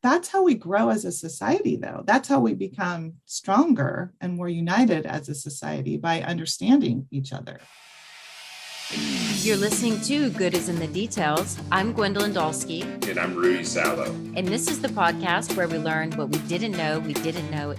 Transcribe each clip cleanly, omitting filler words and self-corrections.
That's how we grow as a society, though. That's how we become stronger and more united as a society, by understanding each other. You're listening to Good is in the Details. I'm Gwendolyn Dolske. And I'm Rudy Salo. And this is the podcast where we learn what we didn't know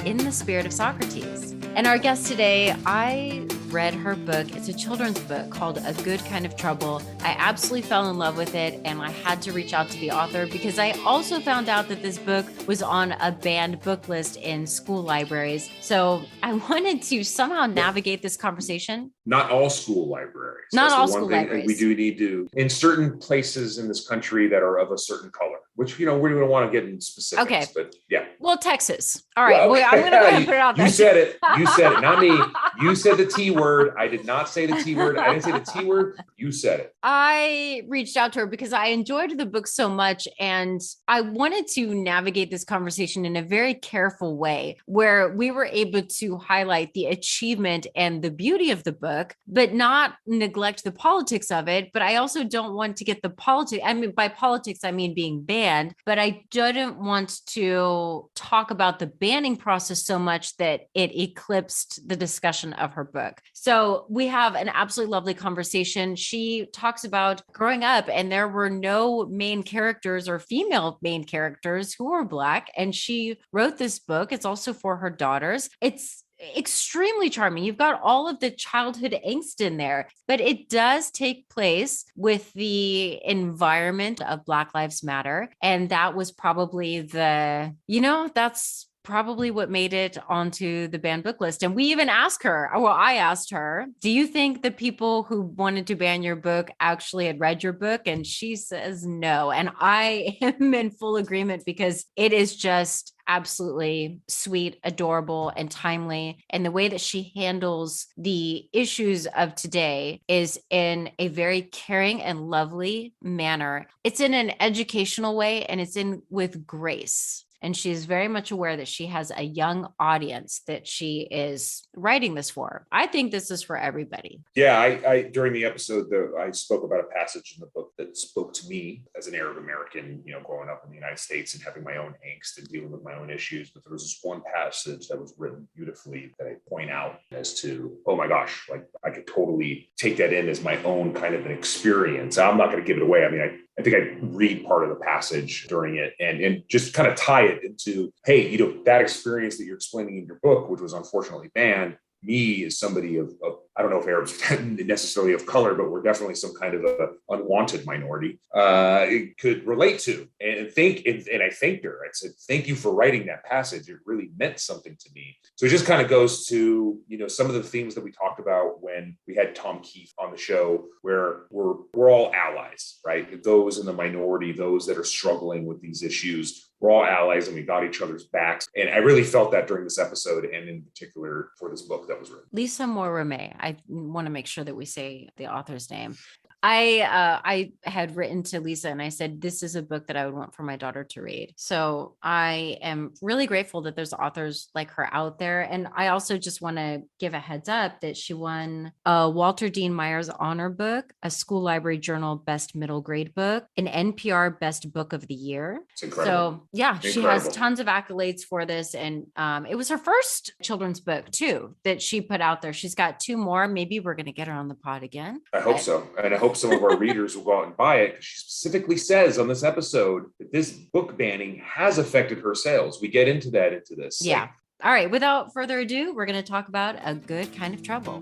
in the spirit of Socrates. And our guest today, I read her book. It's a children's book called A Good Kind of Trouble. I absolutely fell in love with it, and I had to reach out to the author because I also found out that this book was on a banned book list in school libraries. So I wanted to somehow navigate this conversation. Not all school libraries. Not all school libraries. We do need to, in certain places in this country that are of a certain color, which, we don't want to get in specifics. Okay. But yeah. Well, Texas. All right. Well, I'm going to go ahead and put it out there. You said it. You said it, not me. You said the T word. I did not say the T word. I didn't say the T word. You said it. I reached out to her because I enjoyed the book so much, and I wanted to navigate this conversation in a very careful way where we were able to highlight the achievement and the beauty of the book, but not neglect the politics of it. But I also don't want to get the politics. I mean, by politics, I mean being banned, but I didn't want to talk about the banning process so much that it eclipsed the discussion of her book. So we have an absolutely lovely conversation. She talks about growing up and there were no main characters or female main characters who were Black. And she wrote this book. It's also for her daughters. It's extremely charming. You've got all of the childhood angst in there, but it does take place with the environment of Black Lives Matter. And that was probably that's probably what made it onto the banned book list. And we even asked her, I asked her, do you think the people who wanted to ban your book actually had read your book? And she says no. And I am in full agreement because it is just absolutely sweet, adorable, and timely. And the way that she handles the issues of today is in a very caring and lovely manner. It's in an educational way, and it's in with grace. And she is very much aware that she has a young audience that she is writing this for. I think this is for everybody. Yeah, I during the episode, I spoke about a passage in the book that spoke to me as an Arab American, growing up in the United States and having my own angst and dealing with my own issues. But there was this one passage that was written beautifully that I point out as to, oh my gosh, like I could totally take that in as my own kind of an experience. I'm not going to give it away. I mean, I think I read part of the passage during it and just kind of tie it into, hey, that experience that you're explaining in your book, which was unfortunately banned, me as somebody of I don't know if Arabs necessarily of color, but we're definitely some kind of a unwanted minority, it could relate to and I thanked her. I said, thank you for writing that passage. It really meant something to me. So it just kind of goes to, some of the themes that we talked about when we had Tom Keefe on the show, where we're all allies, right? Those in the minority, those that are struggling with these issues, we're all allies and we got each other's backs. And I really felt that during this episode, and in particular for this book that was written. Lisa Moore Ramee. I want to make sure that we say the author's name. I had written to Lisa and I said, this is a book that I would want for my daughter to read. So I am really grateful that there's authors like her out there. And I also just want to give a heads up that she won a Walter Dean Myers Honor Book, a School Library Journal Best Middle Grade Book, an NPR Best Book of the Year. It's incredible. So yeah, she has tons of accolades for this. And it was her first children's book too, that she put out there. She's got 2 more. Maybe we're going to get her on the pod again. I hope so. And I hope some of our readers will go out and buy it, because she specifically says on this episode that this book banning has affected her sales. We get into this. Yeah. All right. Without further ado, we're going to talk about A Good Kind of Trouble.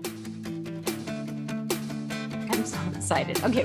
I'm so excited. Okay.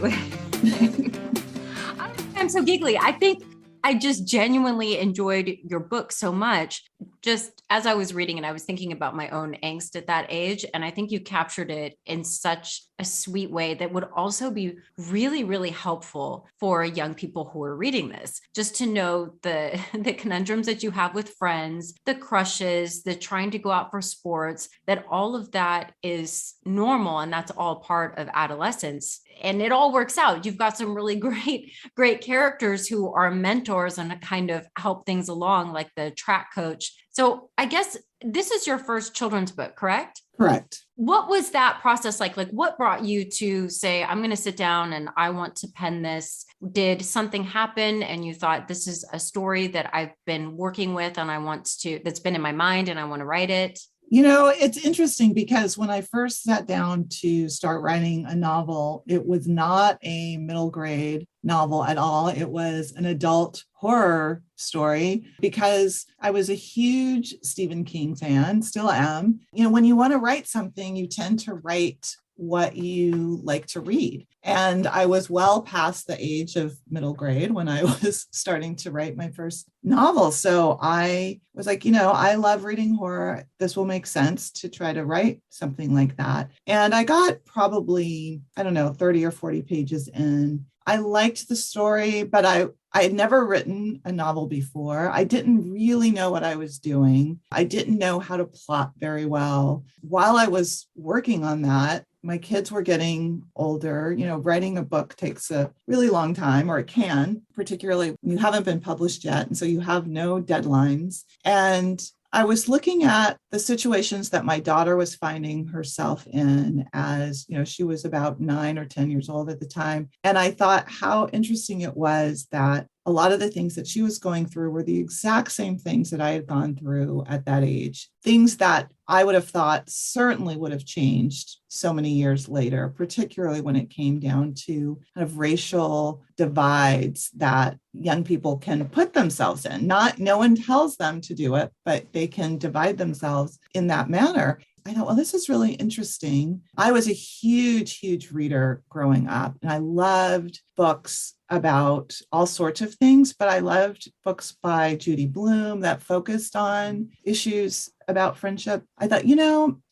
I'm so giggly. I think I just genuinely enjoyed your book so much. Just as I was reading it, I was thinking about my own angst at that age. And I think you captured it in such a sweet way that would also be really, really helpful for young people who are reading this. Just to know the conundrums that you have with friends, the crushes, the trying to go out for sports, that all of that is normal. And that's all part of adolescence. And it all works out. You've got some really great characters who are mentors and kind of help things along, like the track coach. So I guess this is your first children's book, correct? Correct. What was that process like? Like, what brought you to say, I'm going to sit down and I want to pen this? Did something happen and you thought, this is a story that I've been working with and that's been in my mind and I want to write it? It's interesting because when I first sat down to start writing a novel, it was not a middle grade novel at all. It was an adult horror story because I was a huge Stephen King fan, still am. When you want to write something, you tend to write what you like to read. And I was well past the age of middle grade when I was starting to write my first novel. So I was like, I love reading horror. This will make sense to try to write something like that. And I got probably, 30 or 40 pages in. I liked the story, but I had never written a novel before. I didn't really know what I was doing. I didn't know how to plot very well. While I was working on that, my kids were getting older. Writing a book takes a really long time, or it can, particularly when you haven't been published yet. And so you have no deadlines. And I was looking at the situations that my daughter was finding herself in as, she was about 9 or 10 years old at the time. And I thought how interesting it was that a lot of the things that she was going through were the exact same things that I had gone through at that age. Things that I would have thought certainly would have changed so many years later, particularly when it came down to kind of racial divides that young people can put themselves in. No one tells them to do it, but they can divide themselves in that manner. I thought, well, this is really interesting. I was a huge, huge reader growing up, and I loved books about all sorts of things, but I loved books by Judy Blume that focused on issues about friendship. I thought,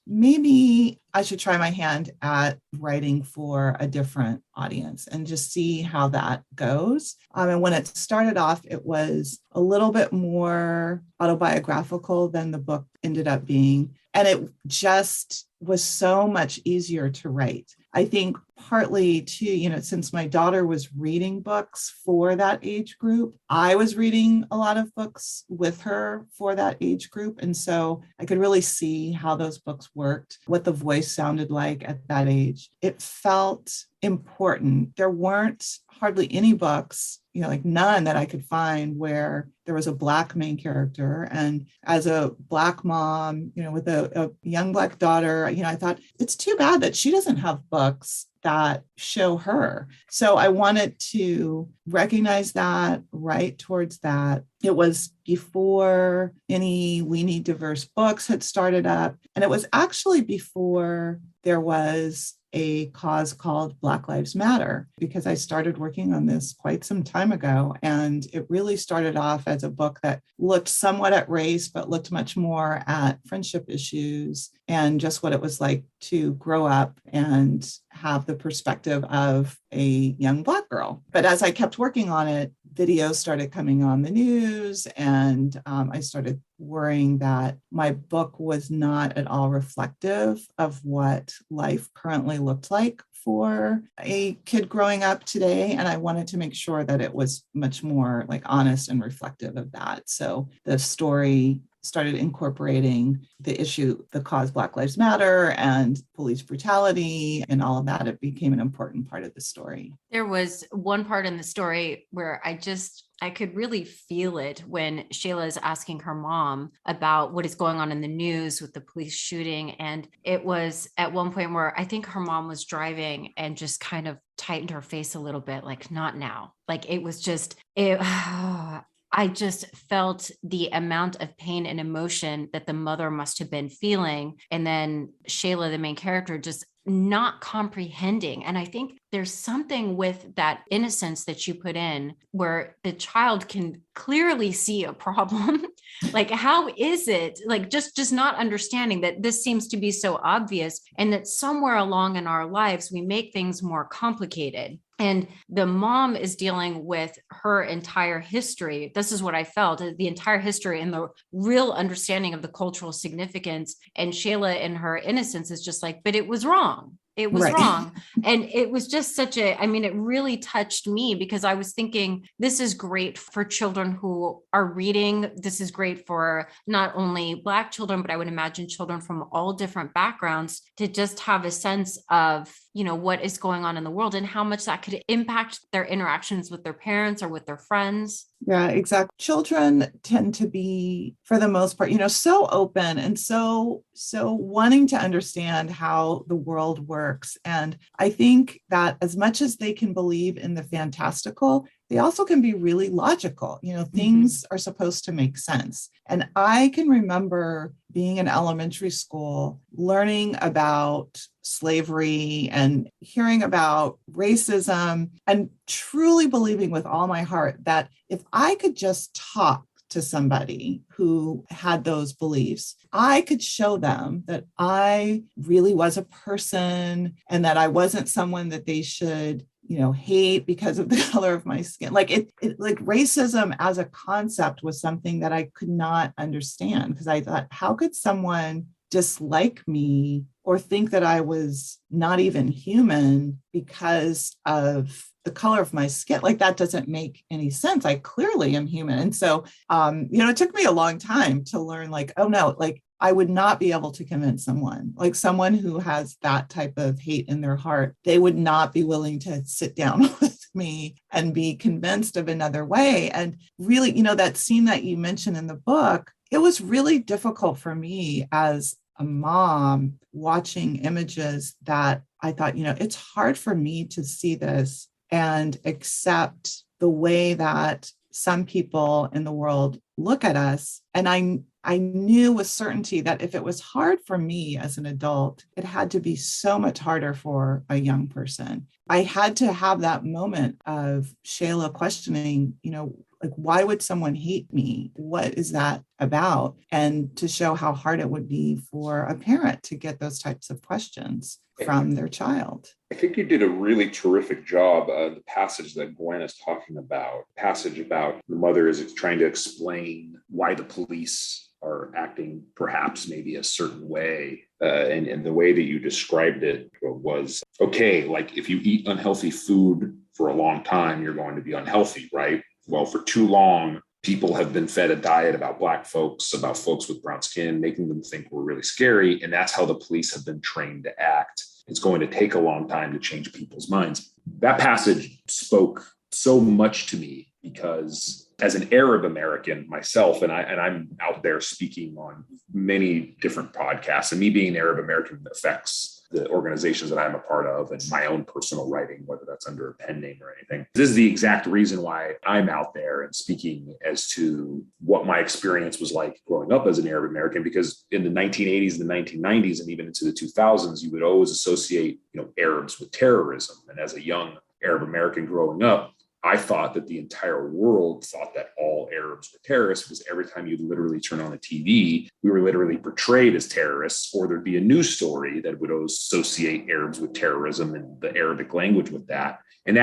maybe I should try my hand at writing for a different audience and just see how that goes. And when it started off, it was a little bit more autobiographical than the book ended up being. And it just was so much easier to write. I think partly too, since my daughter was reading books for that age group, I was reading a lot of books with her for that age group. And so I could really see how those books worked, what the voice sounded like at that age. It felt important. There weren't hardly any books, like none that I could find where there was a Black main character. And as a Black mom, with a young Black daughter, I thought it's too bad that she doesn't have books that show her. So I wanted to recognize that, write towards that. It was before any We Need Diverse books had started up. And it was actually before there was a cause called Black Lives Matter, because I started working on this quite some time ago. And it really started off as a book that looked somewhat at race, but looked much more at friendship issues and just what it was like to grow up and have the perspective of a young Black girl. But as I kept working on it, videos started coming on the news, and I started worrying that my book was not at all reflective of what life currently looked like for a kid growing up today. And I wanted to make sure that it was much more like honest and reflective of that. So the story started incorporating the issue, the cause Black Lives Matter and police brutality and all of that. It became an important part of the story. There was one part in the story where I could really feel it when Shayla is asking her mom about what is going on in the news with the police shooting. And it was at one point where I think her mom was driving and just kind of tightened her face a little bit, like, not now. Like, it was just, I just felt the amount of pain and emotion that the mother must have been feeling. And then Shayla, the main character, just not comprehending. And I think there's something with that innocence that you put in where the child can clearly see a problem. Like, how is it? Like, just not understanding that this seems to be so obvious, and that somewhere along in our lives, we make things more complicated. And the mom is dealing with her entire history. This is what I felt, the entire history and the real understanding of the cultural significance. And Shayla, in her innocence, is just like, but it was wrong. It was Right. wrong. And it was just it really touched me because I was thinking, this is great for children who are reading. This is great for not only Black children, but I would imagine children from all different backgrounds to just have a sense of, what is going on in the world and how much that could impact their interactions with their parents or with their friends. Yeah, exactly. Children tend to be, for the most part, so open and so wanting to understand how the world works. And I think that as much as they can believe in the fantastical, they also can be really logical. Things are supposed to make sense. And I can remember being in elementary school, learning about slavery and hearing about racism, and truly believing with all my heart that if I could just talk to somebody who had those beliefs, I could show them that I really was a person and that I wasn't someone that they should hate because of the color of my skin. Like racism as a concept was something that I could not understand, because I thought, how could someone dislike me or think that I was not even human because of the color of my skin? Like, that doesn't make any sense. I clearly am human. And so, it took me a long time to learn, oh no, I would not be able to convince someone who has that type of hate in their heart. They would not be willing to sit down with me and be convinced of another way. And really, that scene that you mentioned in the book, it was really difficult for me as a mom watching images that I thought, it's hard for me to see this and accept the way that some people in the world look at us. And I knew with certainty that if it was hard for me as an adult, it had to be so much harder for a young person. I had to have that moment of Shayla questioning, why would someone hate me? What is that about? And to show how hard it would be for a parent to get those types of questions from their child. I think you did a really terrific job. The passage that Gwen is talking about, the mother is trying to explain why the police are acting perhaps maybe a certain way. And the way that you described it was, okay, like if you eat unhealthy food for a long time, you're going to be unhealthy, right? Well, for too long, people have been fed a diet about Black folks, about folks with brown skin, making them think we're really scary. And that's how the police have been trained to act. It's going to take a long time to change people's minds. That passage spoke so much to me because as an Arab American myself, and I'm out there speaking on many different podcasts, and me being an Arab American affects the organizations that I'm a part of and my own personal writing, whether that's under a pen name or anything. This is the exact reason why I'm out there and speaking as to what my experience was like growing up as an Arab American, because in the 1980s, the 1990s, and even into the 2000s, you would always associate, Arabs with terrorism. And as a young Arab American growing up, I thought that the entire world thought that all Arabs were terrorists, because every time you literally turn on the TV, we were literally portrayed as terrorists, or there'd be a news story that would associate Arabs with terrorism and the Arabic language with that. And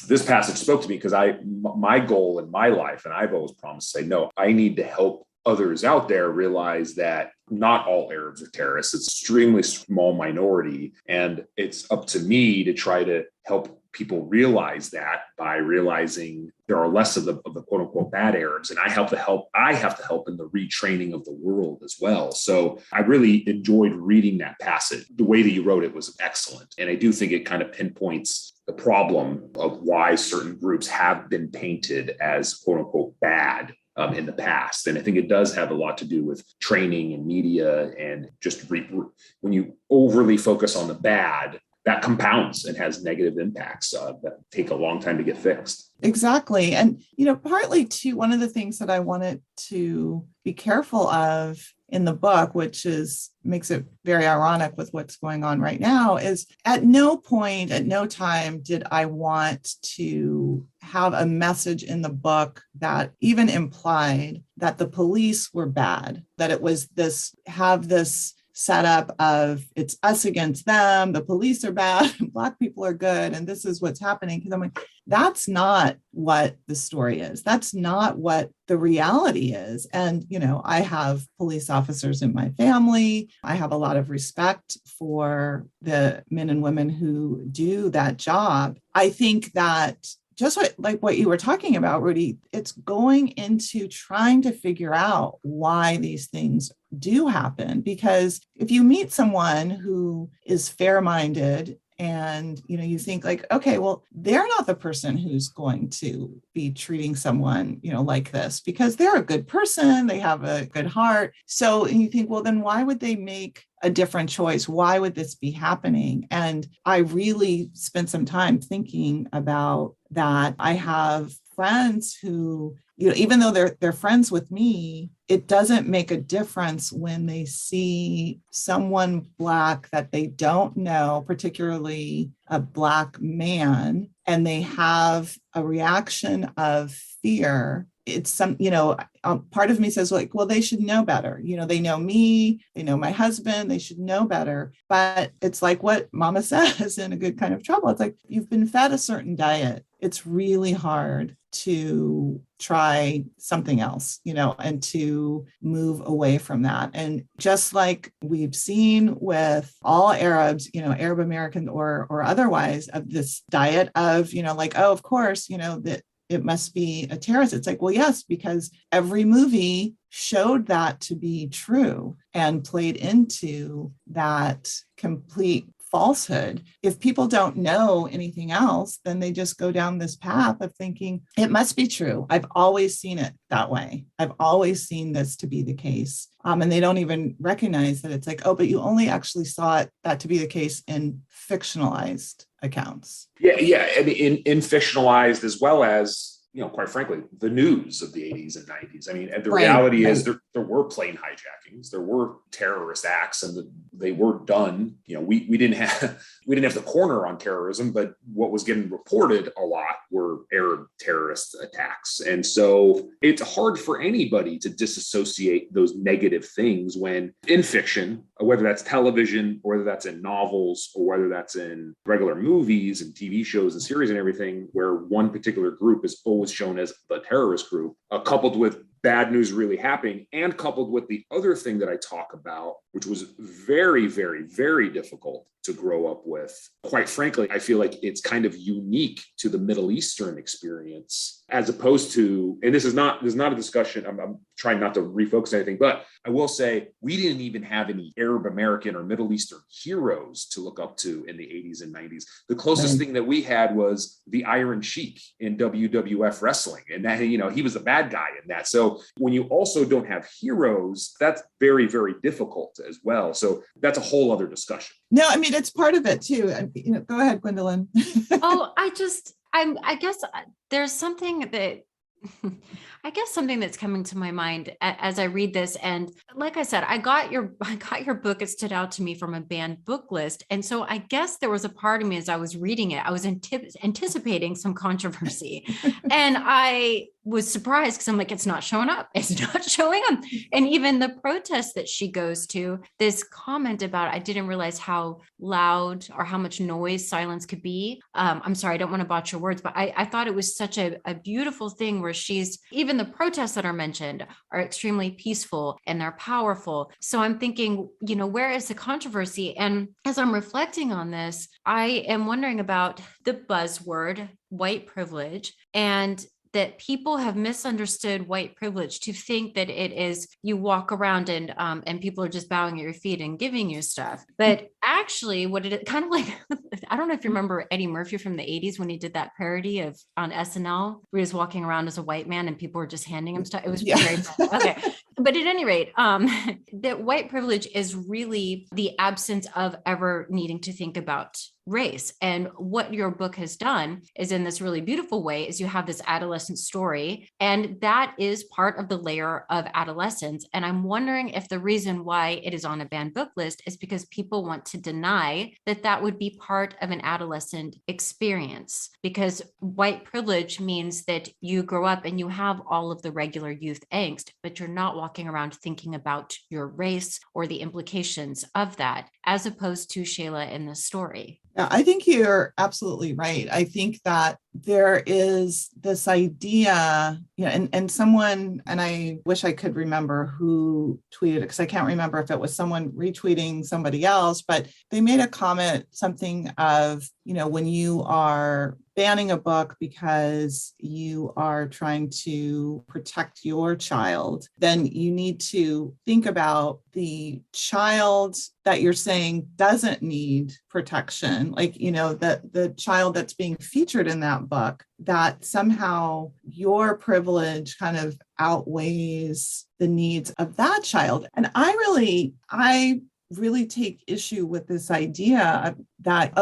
this passage spoke to me because my goal in my life, and I've always promised to say, no, I need to help others out there realize that not all Arabs are terrorists. It's an extremely small minority. And it's up to me to try to help people realize that by realizing there are less of the quote unquote bad Arabs. And I have to help in the retraining of the world as well. So I really enjoyed reading that passage. The way that you wrote it was excellent. And I do think it kind of pinpoints the problem of why certain groups have been painted as quote unquote bad in the past. And I think it does have a lot to do with training and media, and just when you overly focus on the bad, that compounds and has negative impacts that take a long time to get fixed. Exactly. And, partly too, one of the things that I wanted to be careful of in the book, which makes it very ironic with what's going on right now, is at no point, at no time did I want to have a message in the book that even implied that the police were bad, that it was this setup of it's us against them, the police are bad, Black people are good, and this is what's happening. Because I'm like, that's not what the story is. That's not what the reality is. And, I have police officers in my family. I have a lot of respect for the men and women who do that job. I think that just what you were talking about, Rudy, it's going into trying to figure out why these things do happen. Because if you meet someone who is fair-minded and, you think like, okay, well, they're not the person who's going to be treating someone, like this because they're a good person. They have a good heart. So you think, well, then why would they make a different choice? Why would this be happening? And I really spent some time thinking about that. I have friends who, even though they're friends with me, it doesn't make a difference when they see someone Black that they don't know, particularly a Black man, and they have a reaction of fear. It's part of me says like, well, they should know better. They know me, they know my husband, they should know better. But it's like what Mama says in A Good Kind of Trouble. It's like, you've been fed a certain diet. It's really hard to try something else, and to move away from that. And just like we've seen with all Arabs, Arab American or otherwise, of this diet of, like, oh, of course, that it must be a terrorist. It's like, well, yes, because every movie showed that to be true and played into that complete falsehood. If people don't know anything else, then they just go down this path of thinking it must be true. I've always seen it that way. I've always seen this to be the case. And they don't even recognize that it's like, oh, but you only actually saw that to be the case in fictionalized accounts. Yeah. I mean, in fictionalized, as well as, quite frankly, the news of the 80s and 90s. I mean, and the reality is there were plane hijackings, there were terrorist acts, and they were done. We didn't have the corner on terrorism, but what was getting reported a lot were Arab terrorist attacks. And so it's hard for anybody to disassociate those negative things when in fiction, whether that's television or whether that's in novels or whether that's in regular movies and TV shows and series and everything, where one particular group is always shown as the terrorist group, coupled with bad news really happening, and coupled with the other thing that I talk about, which was very, very, very difficult to grow up with. Quite frankly, I feel like it's kind of unique to the Middle Eastern experience, as opposed to, and this is not a discussion, I'm trying not to refocus anything, but I will say we didn't even have any Arab American or Middle Eastern heroes to look up to in the 80s and 90s. The closest thing that we had was the Iron Sheik in WWF wrestling. And that, he was a bad guy in that. So when you also don't have heroes, that's very, very difficult as well. So that's a whole other discussion. No, I mean, it's part of it too. Go ahead, Gwendolyn. I guess there's something that something that's coming to my mind as I read this. And like I said, I got your book. It stood out to me from a banned book list. And so I guess there was a part of me as I was reading it, I was anticipating some controversy. And I was surprised because I'm like, it's not showing up. It's not showing up. And even the protest that she goes to, this comment about, I didn't realize how loud or how much noise silence could be. I'm sorry, I don't want to botch your words, but I thought it was such a beautiful thing where even the protests that are mentioned are extremely peaceful and they're powerful. So I'm thinking, where is the controversy? And as I'm reflecting on this, I am wondering about the buzzword white privilege, and that people have misunderstood white privilege to think that it is you walk around and people are just bowing at your feet and giving you stuff. But actually what it kind of like, I don't know if you remember Eddie Murphy from the 80s when he did that parody on SNL where he was walking around as a white man and people were just handing him stuff. It was very fun. Okay. But at any rate, that white privilege is really the absence of ever needing to think about race. And what your book has done is, in this really beautiful way, is you have this adolescent story, and that is part of the layer of adolescence. And I'm wondering if the reason why it is on a banned book list is because people want to deny that that would be part of an adolescent experience, because white privilege means that you grow up and you have all of the regular youth angst, but you're not walking around thinking about your race or the implications of that, as opposed to Shayla in this story. Yeah, I think you're absolutely right. I think that there is this idea, and someone, and I wish I could remember who tweeted it, because I can't remember if it was someone retweeting somebody else, but they made a comment, something of, when you are banning a book because you are trying to protect your child, then you need to think about the child that you're saying doesn't need protection, like, the child that's being featured in that book, that somehow your privilege kind of outweighs the needs of that child. And I really take issue with this idea that,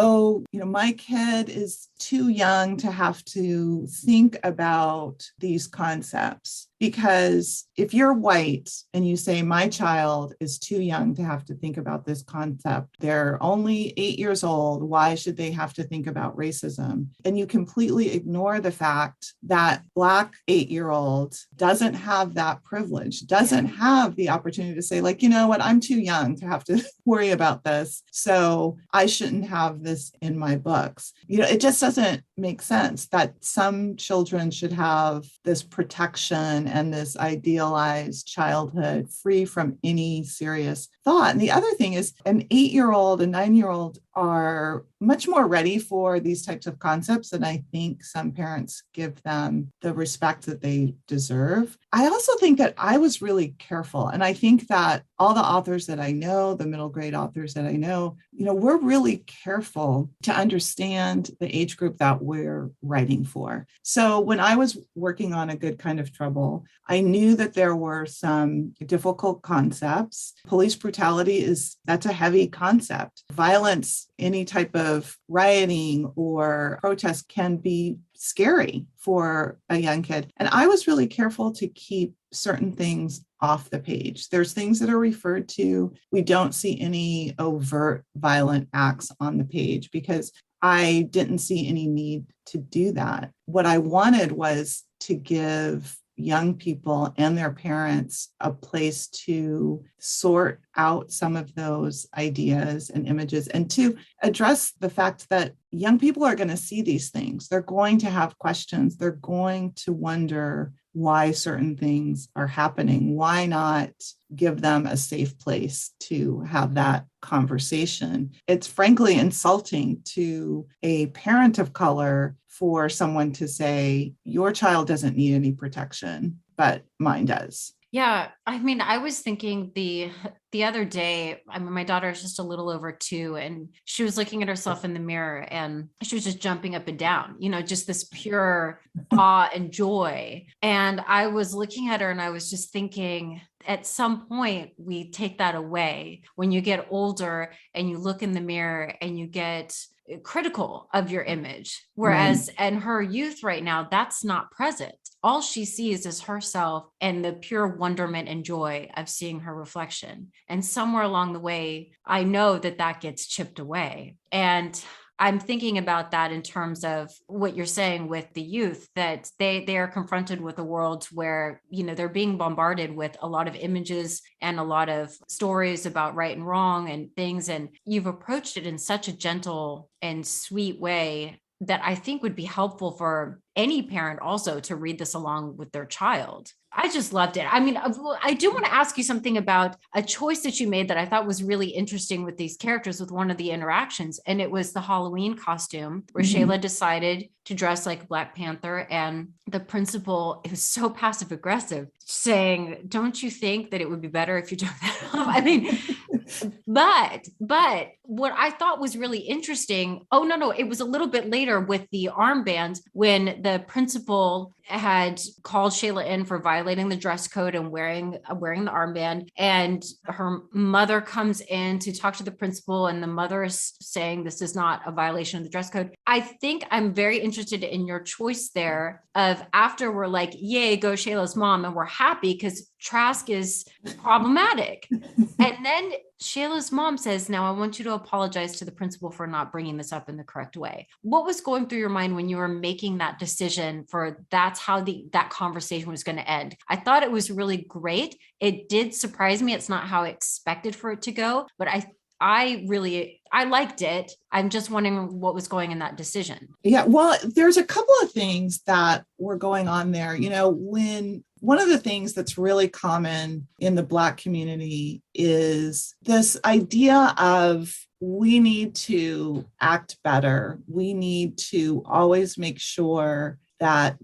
my kid is too young to have to think about these concepts. Because if you're white and you say, my child is too young to have to think about this concept, they're only 8 years old, why should they have to think about racism? And you completely ignore the fact that Black 8-year-old doesn't have that privilege, doesn't have the opportunity to say, like, you know what, I'm too young to have to worry about this, so I shouldn't have this in my books. It just doesn't make sense that some children should have this protection and this idealized childhood free from any serious thought. And the other thing is, an 8-year-old, a 9-year-old are much more ready for these types of concepts than I think some parents give them the respect that they deserve. I also think that I was really careful. And I think that all the authors that I know, the middle grade authors that I know, we're really careful to understand the age group that we're writing for. So when I was working on A Good Kind of Trouble, I knew that there were some difficult concepts. Police brutality that's a heavy concept. Violence, any type of rioting or protest can be scary for a young kid. And I was really careful to keep certain things off the page. There's things that are referred to. We don't see any overt violent acts on the page because I didn't see any need to do that. What I wanted was to give young people and their parents a place to sort out some of those ideas and images, and to address the fact that young people are going to see these things. They're going to have questions. They're going to wonder why certain things are happening. Why not give them a safe place to have that conversation? It's frankly insulting to a parent of color for someone to say, your child doesn't need any protection, but mine does. Yeah. I mean, I was thinking the other day, my daughter is just a little over 2, and she was looking at herself in the mirror and she was just jumping up and down, just this pure awe and joy. And I was looking at her and I was just thinking, at some point we take that away. When you get older and you look in the mirror and you get critical of your image, whereas in her youth right now, that's not present. All she sees is herself and the pure wonderment and joy of seeing her reflection. And somewhere along the way, I know that gets chipped away. And I'm thinking about that in terms of what you're saying with the youth, that they are confronted with a world where, they're being bombarded with a lot of images and a lot of stories about right and wrong and things. And you've approached it in such a gentle and sweet way that I think would be helpful for any parent also to read this along with their child. I just loved it. I mean, I do want to ask you something about a choice that you made that I thought was really interesting with these characters, with one of the interactions. And it was the Halloween costume where Shayla decided to dress like Black Panther. And the principal is so passive aggressive. saying, don't you think that it would be better if you took that off? I mean, but what I thought was really interesting, oh no, it was a little bit later with the armbands when the principal had called Shayla in for violating the dress code and wearing the armband, and her mother comes in to talk to the principal, and the mother is saying this is not a violation of the dress code. I think I'm very interested in your choice there of after we're like, yay, go Shayla's mom, and we're happy because Trask is problematic. And then Shayla's mom says, now I want you to apologize to the principal for not bringing this up in the correct way. What was going through your mind when you were making that decision for that's how that conversation was going to end? I thought it was really great. It did surprise me. It's not how I expected for it to go, but I liked it. I'm just wondering what was going in that decision. Yeah, well, there's a couple of things that were going on there. When one of the things that's really common in the Black community is this idea of we need to act better. We need to always make sure that,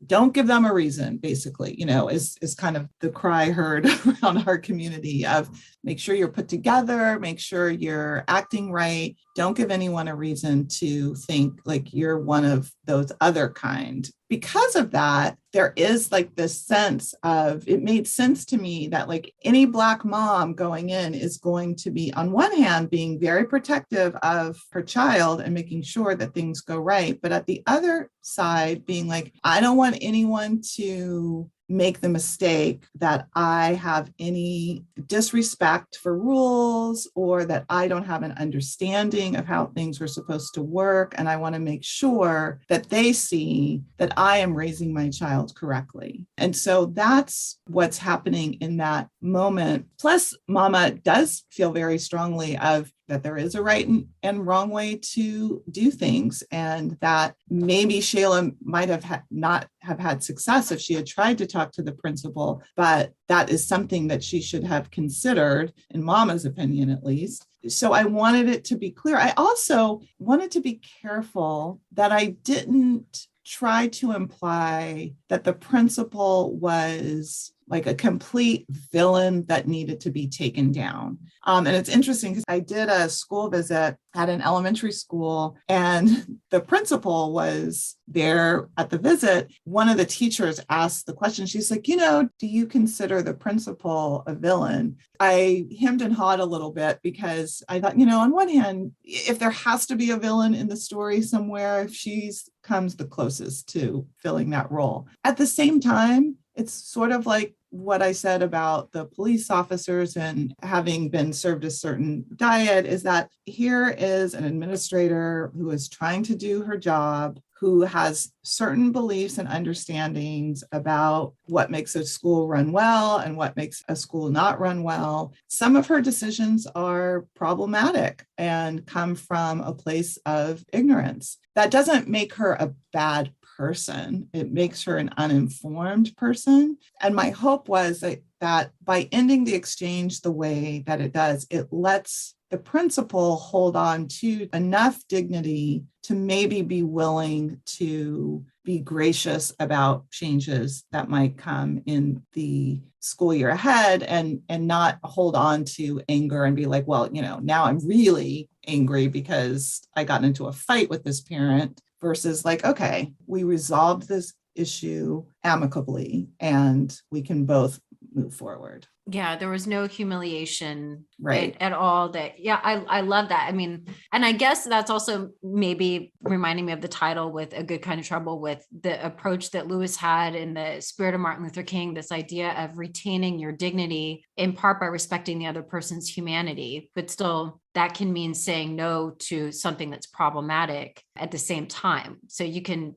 don't give them a reason, basically, is kind of the cry heard around our community of make sure you're put together, make sure you're acting right. Don't give anyone a reason to think like you're one of those other kind. Because of that, there is like this sense of, it made sense to me that like any Black mom going in is going to be, on one hand, being very protective of her child and making sure that things go right. But at the other side, being like, I don't want anyone to make the mistake that I have any disrespect for rules or that I don't have an understanding of how things are supposed to work. And I want to make sure that they see that I am raising my child correctly. And so that's what's happening in that moment. Plus, Mama does feel very strongly of that there is a right and wrong way to do things, and that maybe Shayla might have not have had success if she had tried to talk to the principal, but that is something that she should have considered, in Mama's opinion, at least. So I wanted it to be clear. I also wanted to be careful that I didn't try to imply that the principal was like a complete villain that needed to be taken down. And it's interesting because I did a school visit at an elementary school, and the principal was there at the visit. One of the teachers asked the question. She's like, do you consider the principal a villain? I hemmed and hawed a little bit because I thought, on one hand, if there has to be a villain in the story somewhere, she comes the closest to filling that role. At the same time, it's sort of like what I said about the police officers and having been served a certain diet, is that here is an administrator who is trying to do her job, who has certain beliefs and understandings about what makes a school run well and what makes a school not run well. Some of her decisions are problematic and come from a place of ignorance. That doesn't make her a bad person. It makes her an uninformed person. And my hope was that by ending the exchange the way that it does, it lets the principal hold on to enough dignity to maybe be willing to be gracious about changes that might come in the school year ahead, and not hold on to anger and be like, well, now I'm really angry because I got into a fight with this parent, versus like, okay, we resolved this issue amicably and we can both move forward. Yeah, there was no humiliation right at all. I love that. I mean, and I guess that's also maybe reminding me of the title with A Good Kind of Trouble, with the approach that Lewis had in the spirit of Martin Luther King, this idea of retaining your dignity in part by respecting the other person's humanity, but still that can mean saying no to something that's problematic at the same time. So you can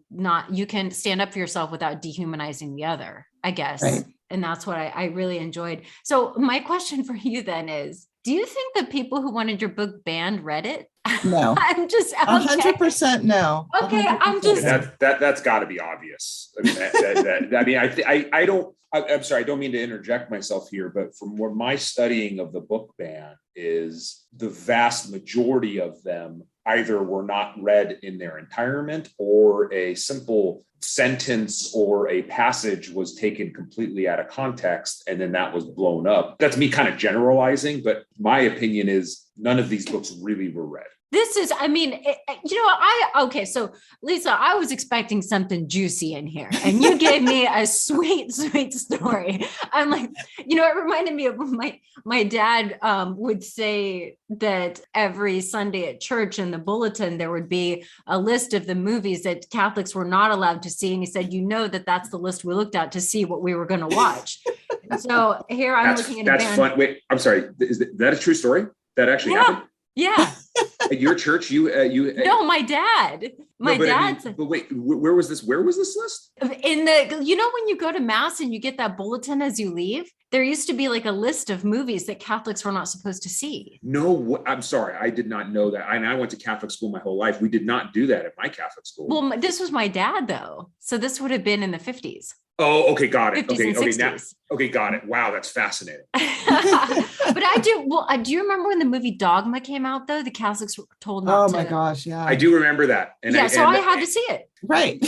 stand up for yourself without dehumanizing the other, I guess. Right. And that's what I really enjoyed. So my question for you then is, do you think the people who wanted your book banned read it? No. I'm just 100% no. Okay, 100%. I'm just that's got to be obvious. I mean, I'm sorry, I don't mean to interject myself here, but from where my studying of the book ban is, the vast majority of them either were not read in their entirety, or a simple sentence or a passage was taken completely out of context and then that was blown up. That's me kind of generalizing, but my opinion is none of these books really were read. This is, I mean, okay. So Lisa, I was expecting something juicy in here and you gave me a sweet, sweet story. I'm like, it reminded me of my dad would say that every Sunday at church in the bulletin, there would be a list of the movies that Catholics were not allowed to see. And he said, that's the list we looked at to see what we were going to watch. So here I'm looking at that's fun. Wait, I'm sorry. Is that a true story? That actually happened? Yeah. At your church, No, my dad. But wait, where was this list? In the, when you go to mass and you get that bulletin as you leave, there used to be like a list of movies that Catholics were not supposed to see. No, I'm sorry. I did not know that. I went to Catholic school my whole life. We did not do that at my Catholic school. Well, this was my dad though. So this would have been in the 50s. Oh, okay. Got it. 50s Okay. Got it. Wow. That's fascinating. But do you remember when the movie Dogma came out though? The Catholics were told not to. Oh my gosh. Yeah. I do remember that. I had to see it. Right.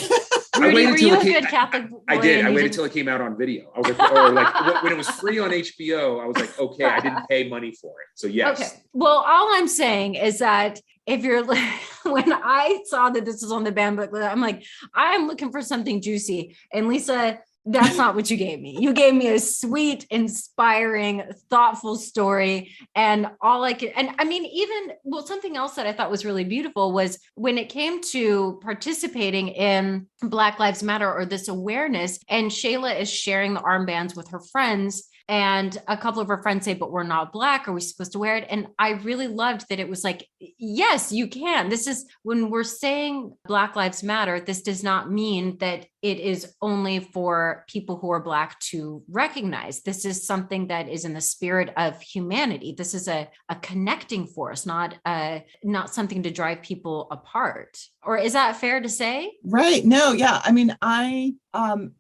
Rudy, were you a good Catholic boy? I did. I waited till it came out on video. I was like, when it was free on HBO, I was like, okay, I didn't pay money for it. So yes. Okay. Well, all I'm saying is that if you're, when I saw that this was on the banned book, I'm like, I'm looking for something juicy. And Lisa, that's not what you gave me. You gave me a sweet, inspiring, thoughtful story. And something else that I thought was really beautiful was when it came to participating in Black Lives Matter or this awareness, and Shayla is sharing the armbands with her friends. And a couple of her friends say, but we're not Black. Are we supposed to wear it? And I really loved that it was like, yes, you can. This is when we're saying Black Lives Matter, this does not mean that it is only for people who are Black to recognize. This is something that is in the spirit of humanity. This is a connecting force, not something to drive people apart. Or is that fair to say? Right. No, yeah. I mean, I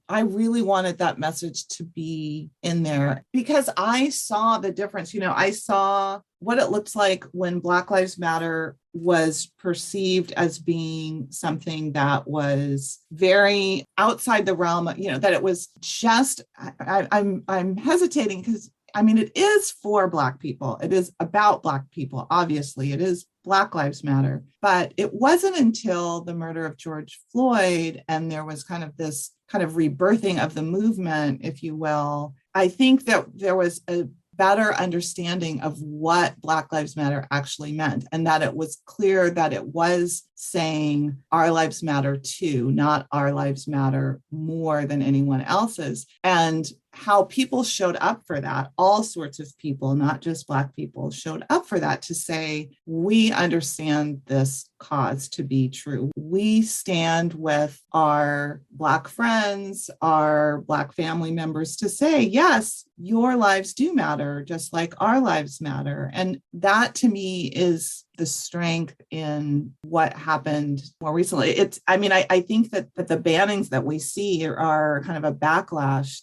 really wanted that message to be in there because I saw the difference. I saw what it looks like when Black Lives Matter was perceived as being something that was very outside the realm, that it was just, I'm hesitating because it is for Black people. It is about Black people. Obviously, it is Black Lives Matter. But it wasn't until the murder of George Floyd and there was kind of this kind of rebirthing of the movement, if you will, I think that there was a better understanding of what Black Lives Matter actually meant, and that it was clear that it was saying our lives matter too, not our lives matter more than anyone else's. And how people showed up for that, all sorts of people, not just Black people, showed up for that to say, we understand this cause to be true. We stand with our Black friends, our Black family members to say, yes, your lives do matter, just like our lives matter. And that to me is the strength in what happened more recently. I think that the bannings that we see are kind of a backlash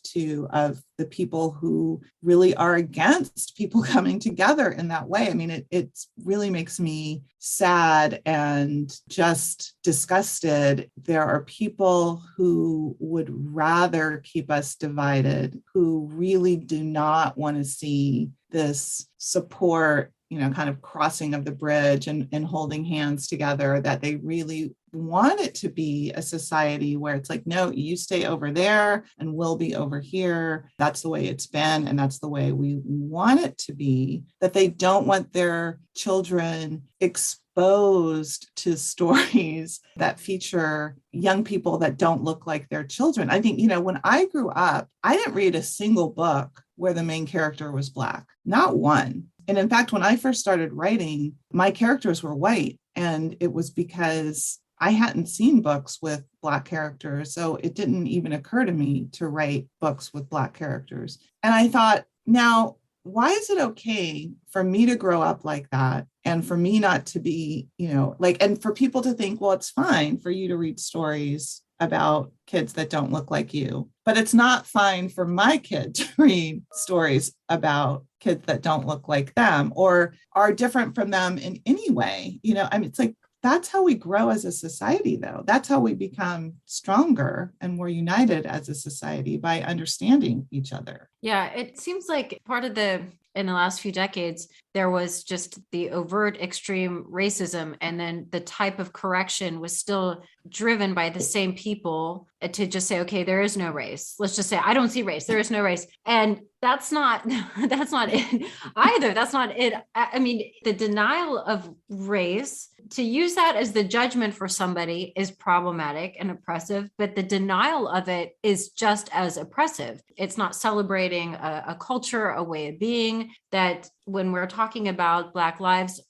of the people who really are against people coming together in that way. It really makes me sad and just disgusted. There are people who would rather keep us divided, who really do not want to see this support, kind of crossing of the bridge and holding hands together, that they really want it to be a society where it's like, no, you stay over there and we'll be over here. That's the way it's been. And that's the way we want it to be, that they don't want their children exposed to stories that feature young people that don't look like their children. I think, when I grew up, I didn't read a single book where the main character was Black, not one. And in fact, when I first started writing, my characters were white, and it was because I hadn't seen books with Black characters. So it didn't even occur to me to write books with Black characters. And I thought, now, why is it okay for me to grow up like that? And for me not to be, and for people to think, well, it's fine for you to read stories about kids that don't look like you, but it's not fine for my kid to read stories about kids that don't look like them or are different from them in any way. It's like, that's how we grow as a society, though. That's how we become stronger and more united as a society, by understanding each other. Yeah, it seems like in the last few decades, there was just the overt extreme racism, and then the type of correction was still driven by the same people to just say, okay, there is no race. Let's just say, I don't see race. There is no race. And that's not it either. That's not it. I mean, the denial of race, to use that as the judgment for somebody, is problematic and oppressive, but the denial of it is just as oppressive. It's not celebrating a culture, a way of being. That when we're talking about Black lives,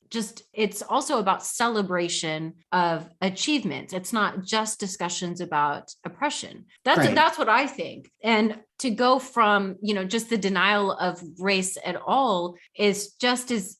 it's also about celebration of achievements. It's not just discussions about oppression. That's what I think. And to go from, just the denial of race at all it's just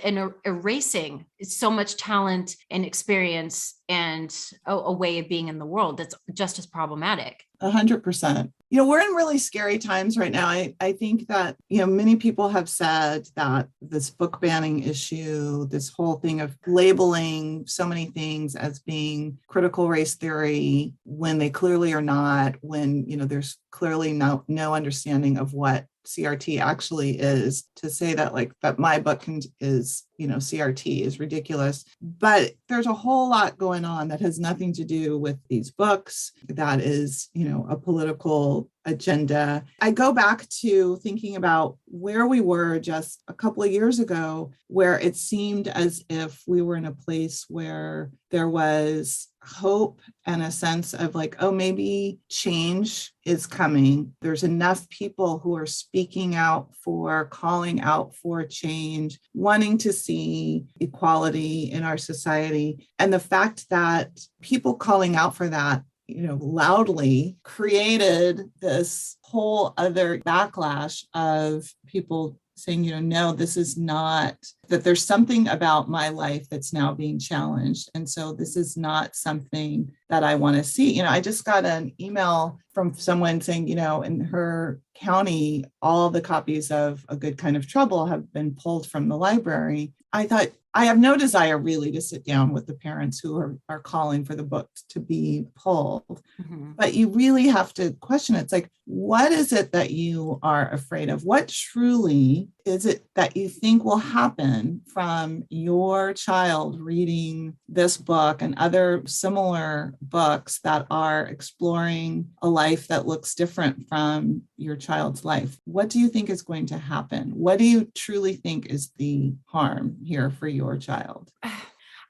an erasing so much talent and experience and a way of being in the world that's just as problematic. 100%. We're in really scary times right now. I think that, many people have said that this book banning issue, this whole thing of labeling so many things as being critical race theory when they clearly are not, when, there's clearly no understanding of what CRT actually is, to say that that my book is, CRT is ridiculous. But there's a whole lot going on that has nothing to do with these books. That is, a political agenda. I go back to thinking about where we were just a couple of years ago, where it seemed as if we were in a place where there was hope and a sense of maybe change is coming. There's enough people who are speaking out for, calling out for change, wanting to see equality in our society. And the fact that people calling out for that, loudly, created this whole other backlash of people saying, no, this is not, that there's something about my life that's now being challenged. And so this is not something that I want to see. I just got an email from someone saying, in her county, all the copies of A Good Kind of Trouble have been pulled from the library. I thought, I have no desire really to sit down with the parents who are calling for the books to be pulled. Mm-hmm. But you really have to question it. It's like, what is it that you are afraid of? What truly is it that you think will happen from your child reading this book and other similar books that are exploring a life that looks different from your child's life? What do you think is going to happen? What do you truly think is the harm here for your child?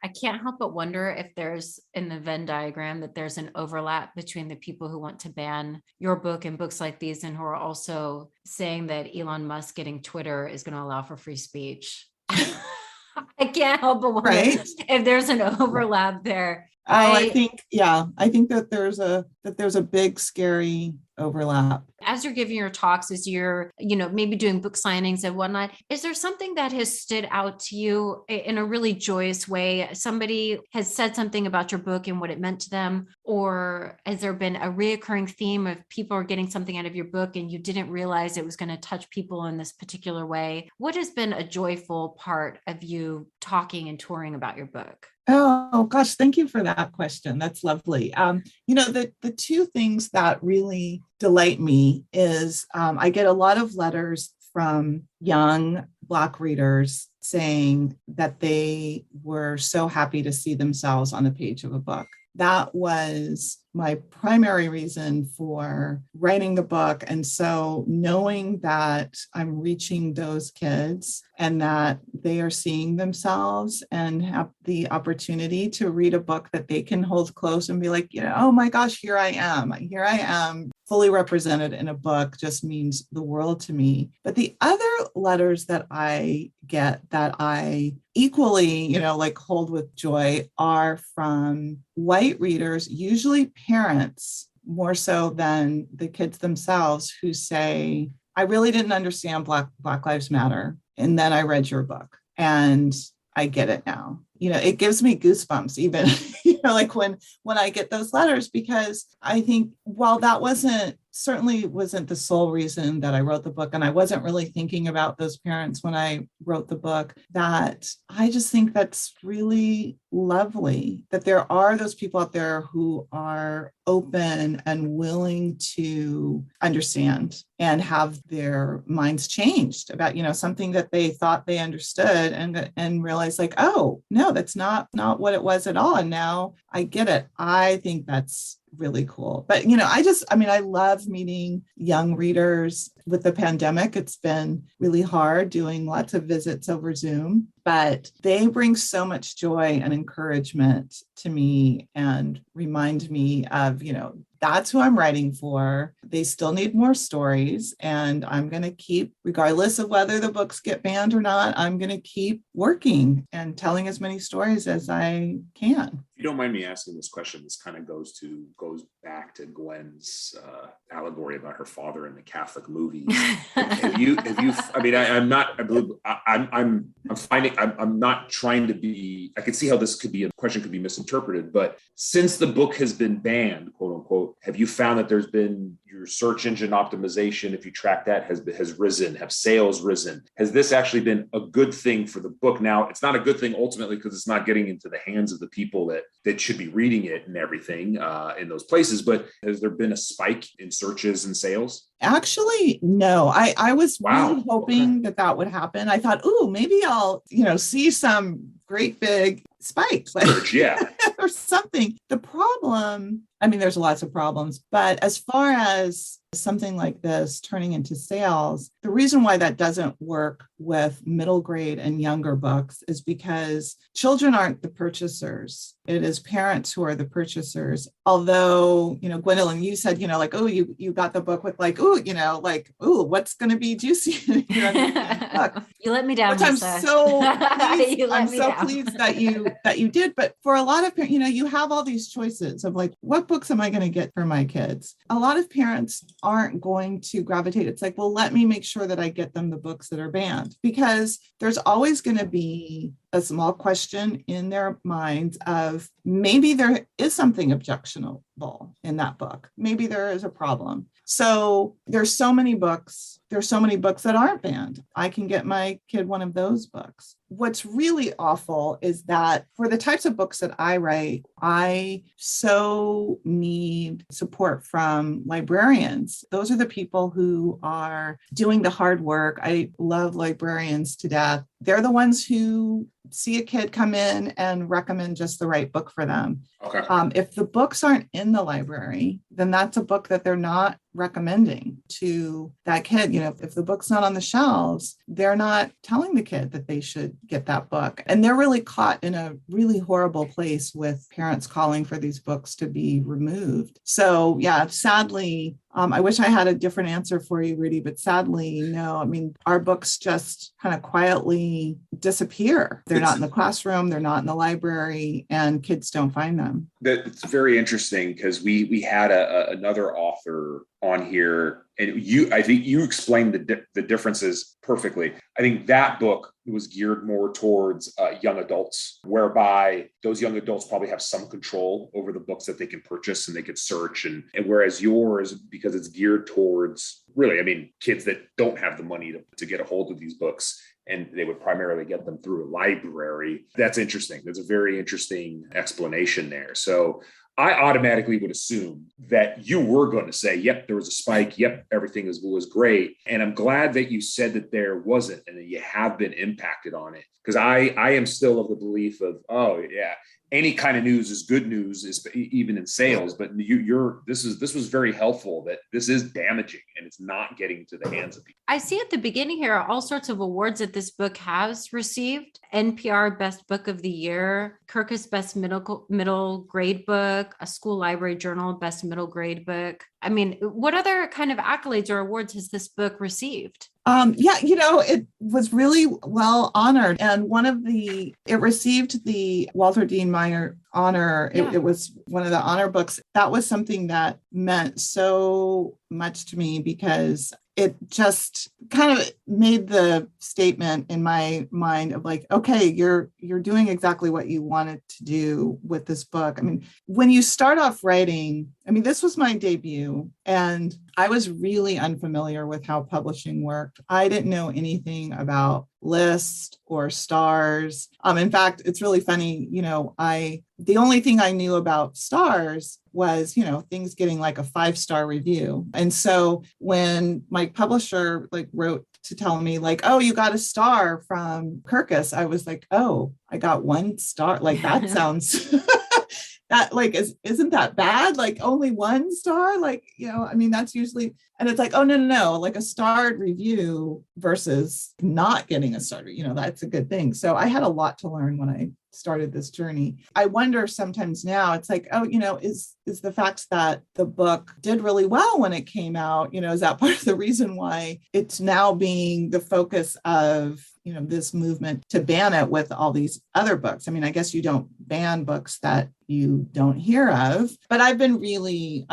I can't help but wonder if there's, in the Venn diagram, that there's an overlap between the people who want to ban your book and books like these, and who are also saying that Elon Musk getting Twitter is going to allow for free speech. I can't help but wonder if there's an overlap there. I think that there's a big, scary overlap. As you're giving your talks, as you're, maybe doing book signings and whatnot, is there something that has stood out to you in a really joyous way? Somebody has said something about your book and what it meant to them, or has there been a reoccurring theme of people are getting something out of your book and you didn't realize it was going to touch people in this particular way? What has been a joyful part of you talking and touring about your book? Oh gosh, thank you for that question. That's lovely. The two things that really delight me is I get a lot of letters from young Black readers saying that they were so happy to see themselves on the page of a book. That was my primary reason for writing the book. And so knowing that I'm reaching those kids and that they are seeing themselves and have the opportunity to read a book that they can hold close and be like, oh my gosh, here I am fully represented in a book, just means the world to me. But the other letters that I get that I equally, hold with joy are from white readers, usually parents, more so than the kids themselves, who say, I really didn't understand Black Lives Matter. And then I read your book and I get it now. it gives me goosebumps even, like when I get those letters, because I think while that certainly wasn't the sole reason that I wrote the book, and I wasn't really thinking about those parents when I wrote the book, that I just think that's really lovely that there are those people out there who are open and willing to understand and have their minds changed about, something that they thought they understood and realize like, oh, no, that's not what it was at all. And now I get it. I think that's really cool. But, I love meeting young readers. With the pandemic, it's been really hard doing lots of visits over Zoom, but they bring so much joy and encouragement to me and remind me of, that's who I'm writing for. They still need more stories. And I'm going to keep, regardless of whether the books get banned or not, I'm going to keep working and telling as many stories as I can. If you don't mind me asking this question, this kind of goes back to Gwen's allegory about her father in the Catholic movies. I'm not trying to be, I can see how this question could be misinterpreted, but since the book has been banned, quote unquote, have you found that there's been your search engine optimization, if you track that, has risen? Have sales risen? Has this actually been a good thing for the book? Now, it's not a good thing ultimately because it's not getting into the hands of the people that should be reading it and everything in those places, but has there been a spike in searches and sales? Actually, no. I was really hoping that would happen. I thought, maybe I'll, see some great big spikes, or something. The problem, there's lots of problems, but as far as something like this turning into sales, the reason why that doesn't work with middle grade and younger books is because children aren't the purchasers. It is parents who are the purchasers. Although, Gwendolyn, you said, you got the book with what's going to be juicy in the book. You let me down. Which I'm so pleased that you did. But for a lot of parents, you have all these choices of what books am I going to get for my kids? A lot of parents aren't going to gravitate. It's like, well, let me make sure that I get them the books that are banned, because there's always going to be a small question in their minds of maybe there is something objectionable in that book. Maybe there is a problem. So there's so many books that aren't banned. I can get my kid one of those books. What's really awful is that for the types of books that I write, I so need support from librarians. Those are the people who are doing the hard work. I love librarians to death. They're the ones who see a kid come in and recommend just the right book for them. Okay. If the books aren't in the library, then that's a book that they're not recommending to that kid. If the book's not on the shelves, they're not telling the kid that they should get that book. And they're really caught in a really horrible place with parents calling for these books to be removed. So yeah, sadly, I wish I had a different answer for you, Rudy, but sadly, no. Our books just kind of quietly disappear. They're not in the classroom, they're not in the library, and kids don't find them. That's very interesting because we had another author on here, and I think you explained the differences perfectly. I think that book was geared more towards young adults, whereby those young adults probably have some control over the books that they can purchase and they could search. And whereas yours, because it's geared towards really, kids that don't have the money to get a hold of these books, and they would primarily get them through a library. That's interesting. That's a very interesting explanation there. So I automatically would assume that you were going to say, yep, there was a spike. Yep, everything was great. And I'm glad that you said that there wasn't and that you have been impacted on it. Because I am still of the belief of, any kind of news is good news, even in sales. But this was very helpful that this is damaging and it's not getting to the hands of people. I see at the beginning here all sorts of awards that this book has received. NPR Best Book of the Year, Kirkus Best Middle Grade Book, a School Library Journal Best Middle Grade Book. What other kind of accolades or awards has this book received? It was really well honored. And it received the Walter Dean Minor honor. Yeah. It was one of the honor books. That was something that meant so much to me because it just kind of made the statement in my mind of like, okay, you're doing exactly what you wanted to do with this book. I mean, when you start off writing, I mean, this was my debut, and I was really unfamiliar with how publishing worked. I didn't know anything about lists or stars. In fact, it's really funny, the only thing I knew about stars was, things getting like a 5-star review. And so when my publisher wrote to tell me like, oh, you got a star from Kirkus, I was like, oh, I got 1 star. Like that sounds that isn't that bad? Like only 1 star? That's usually, and it's like, oh, no, like a starred review versus not getting a star, that's a good thing. So I had a lot to learn when I started this journey. I wonder sometimes now, it's like, oh, is the fact that the book did really well when it came out, is that part of the reason why it's now being the focus of this movement to ban it with all these other books? I mean, I guess you don't ban books that you don't hear of, but I've been really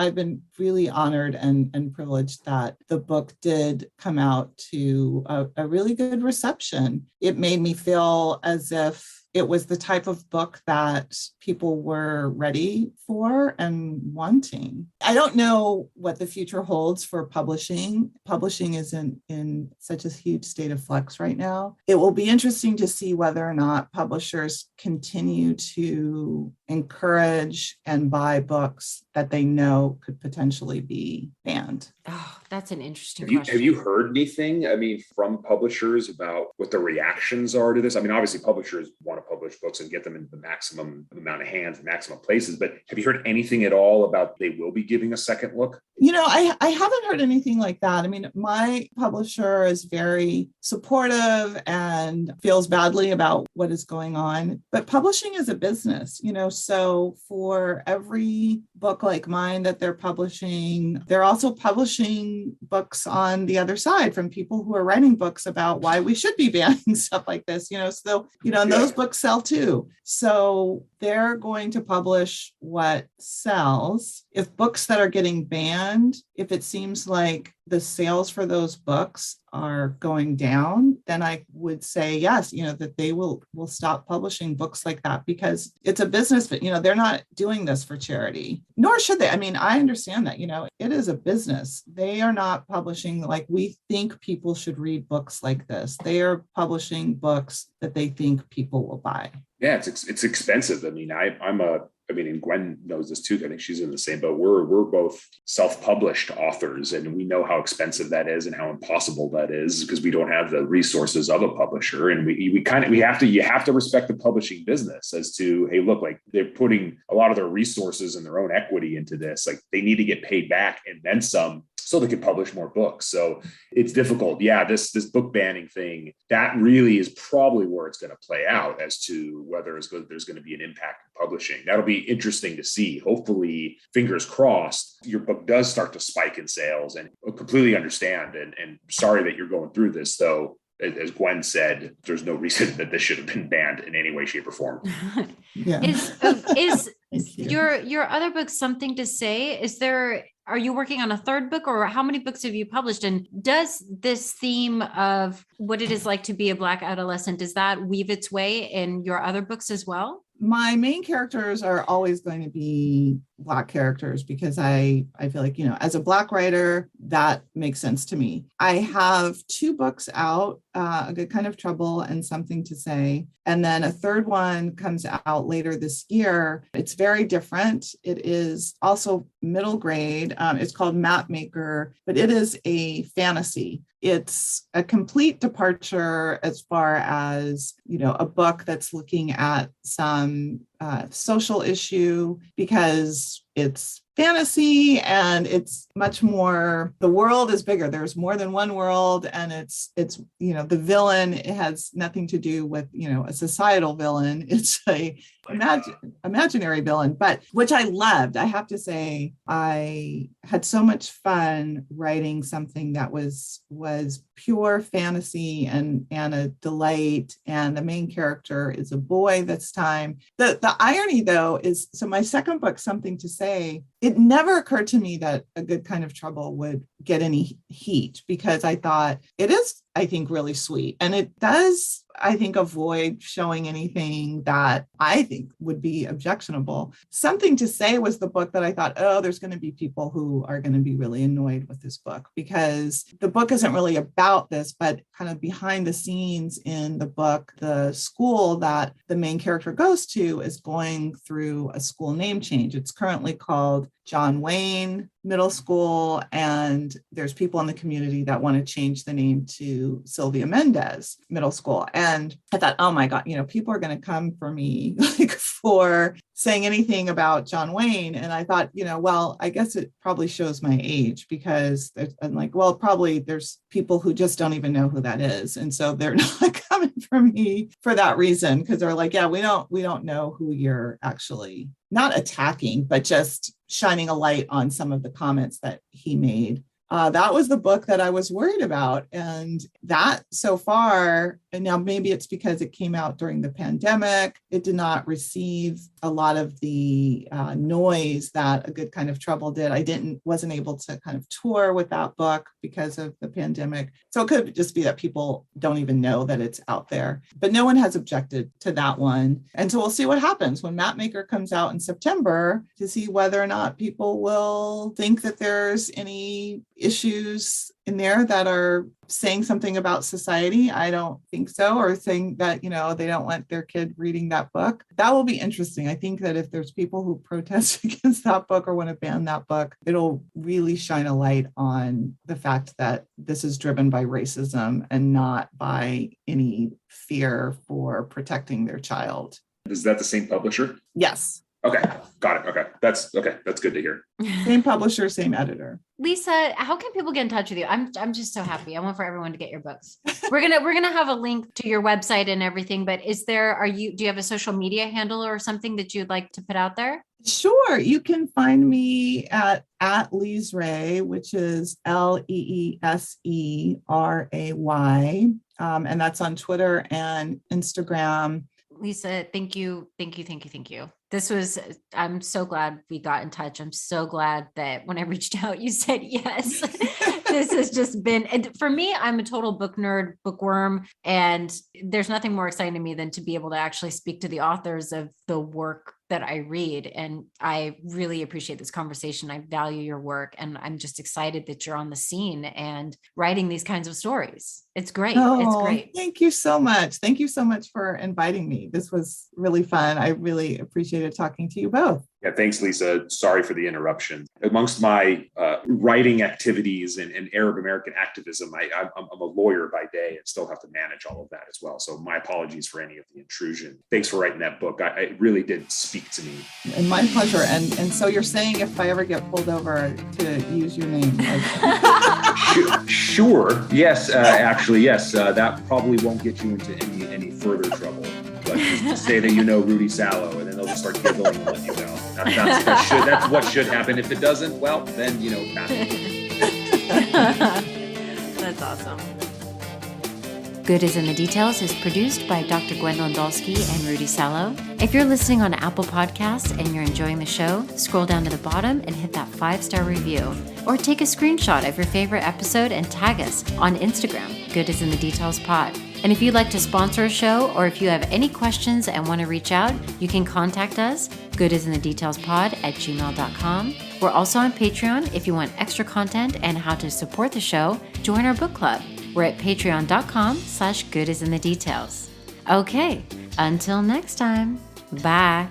honored and privileged that the book did come out to a really good reception. It made me feel as if it was the type of book that people were ready for and wanting. I don't know what the future holds for publishing. Publishing is in such a huge state of flux right now. It will be interesting to see whether or not publishers continue to encourage and buy books that they know could potentially be banned. Oh, that's an interesting question. Have you heard anything, from publishers about what the reactions are to this? I mean, obviously publishers want to publish books and get them in the maximum amount of hands, maximum places, but have you heard anything at all about they will be giving a second look? I haven't heard anything like that. I mean, my publisher is very supportive and feels badly about what is going on, but publishing is a business, so for every book like mine that they're publishing, they're also publishing books on the other side from people who are writing books about why we should be banning stuff like this, and those books sell too. So they're going to publish what sells. If books that are getting banned, if it seems like the sales for those books are going down, then I would say yes, that they will stop publishing books like that, because it's a business, but they're not doing this for charity, nor should they. I mean, I understand that, it is a business. They are not publishing like we think people should read books like this. They are publishing books that they think people will buy. Yeah, it's expensive. I mean, and Gwen knows this too. I think she's in the same boat. We're both self-published authors, and we know how expensive that is and how impossible that is because we don't have the resources of a publisher. And you have to respect the publishing business as to, hey, look, like they're putting a lot of their resources and their own equity into this. Like they need to get paid back and then some, so they can publish more books. So it's difficult. Yeah, this book banning thing, that really is probably where it's going to play out as to whether there's going to be an impact in publishing. That'll be interesting to see. Hopefully, fingers crossed, your book does start to spike in sales, and I completely understand. And sorry that you're going through this, though. As Gwen said, there's no reason that this should have been banned in any way, shape, or form. Yeah. Is your other book something to say? Are you working on a 3rd book, or how many books have you published? And does this theme of what it is like to be a Black adolescent, does that weave its way in your other books as well? My main characters are always going to be Black characters because I feel like, as a Black writer, that makes sense to me. I have 2 books out, A Good Kind of Trouble and Something to Say. And then a 3rd one comes out later this year. It's very different. It is also middle grade. It's called Map Maker, but it is a fantasy. It's a complete departure as far as, a book that's looking at some social issue, because it's fantasy and it's much more, the world is bigger. There's more than one world, and it's the villain, it has nothing to do with, a societal villain. It's imaginary villain, but which I loved. I have to say, I had so much fun writing something that was pure fantasy and a delight. And the main character is a boy this time. The irony, though, is so my second book, Something to Say, it never occurred to me that A Good Kind of Trouble would get any heat, because I thought it is, I think, really sweet. And it does, I think, avoid showing anything that I think would be objectionable. Something to Say was the book that I thought, oh, there's going to be people who are going to be really annoyed with this book, because the book isn't really about this, but kind of behind the scenes in the book, the school that the main character goes to is going through a school name change. It's currently called John Wayne Middle School, and there's people in the community that want to change the name to Sylvia Mendez Middle School. And I thought, oh my God, people are going to come for me for saying anything about John Wayne. And I thought, well, I guess it probably shows my age, because I'm like, well, probably there's people who just don't even know who that is. And so they're not coming for me for that reason, because they're like, yeah, we don't know who you're actually not attacking, but just shining a light on some of the comments that he made. That was the book that I was worried about. And that so far, and now maybe it's because it came out during the pandemic, it did not receive a lot of the noise that A Good Kind of Trouble did. I wasn't able to kind of tour with that book because of the pandemic. So it could just be that people don't even know that it's out there, but no one has objected to that one. And so we'll see what happens when Mapmaker comes out in September, to see whether or not people will think that there's any issues in there that are saying something about society. I don't think so. Or saying that, they don't want their kid reading that book. That will be interesting. I think that if there's people who protest against that book or want to ban that book, it'll really shine a light on the fact that this is driven by racism and not by any fear for protecting their child. Is that the same publisher? Yes. Okay, got it. Okay, that's good to hear. Same publisher, same editor. Lisa, how can people get in touch with you? I'm just so happy. I want for everyone to get your books. We're gonna have a link to your website and everything. But do you have a social media handle or something that you'd like to put out there? Sure. You can find me at Lees Ray, which is LeeSeray. And that's on Twitter and Instagram. Lisa, thank you. I'm so glad we got in touch. I'm so glad that when I reached out, you said yes. This has just been, and for me, I'm a total book nerd, bookworm, and there's nothing more exciting to me than to be able to actually speak to the authors of the work that I read. And I really appreciate this conversation. I value your work, and I'm just excited that you're on the scene and writing these kinds of stories. It's great. It's great. Thank you so much. Thank you so much for inviting me. This was really fun. I really appreciated talking to you both. Yeah, thanks, Lisa. Sorry for the interruption. Amongst my writing activities and Arab American activism, I'm a lawyer by day and still have to manage all of that as well. So my apologies for any of the intrusion. Thanks for writing that book. It really did speak to me. And my pleasure. And so you're saying if I ever get pulled over to use your name? Sure. Yes, actually, yes. That probably won't get you into any further trouble. But just say that Rudy Salo, and then they'll just start giggling and let you know. That's what should happen. If it doesn't, well, then, That's awesome. Good is in the Details is produced by Dr. Gwendolyn Dolske and Rudy Salo. If you're listening on Apple Podcasts and you're enjoying the show, scroll down to the bottom and hit that 5-star review. Or take a screenshot of your favorite episode and tag us on Instagram, Good is in the Details Pod. And if you'd like to sponsor a show, or if you have any questions and want to reach out, you can contact us, goodisinthedetailspod@gmail.com. We're also on Patreon. If you want extra content and how to support the show, join our book club. We're at patreon.com/goodisinthedetails. Okay, until next time, bye.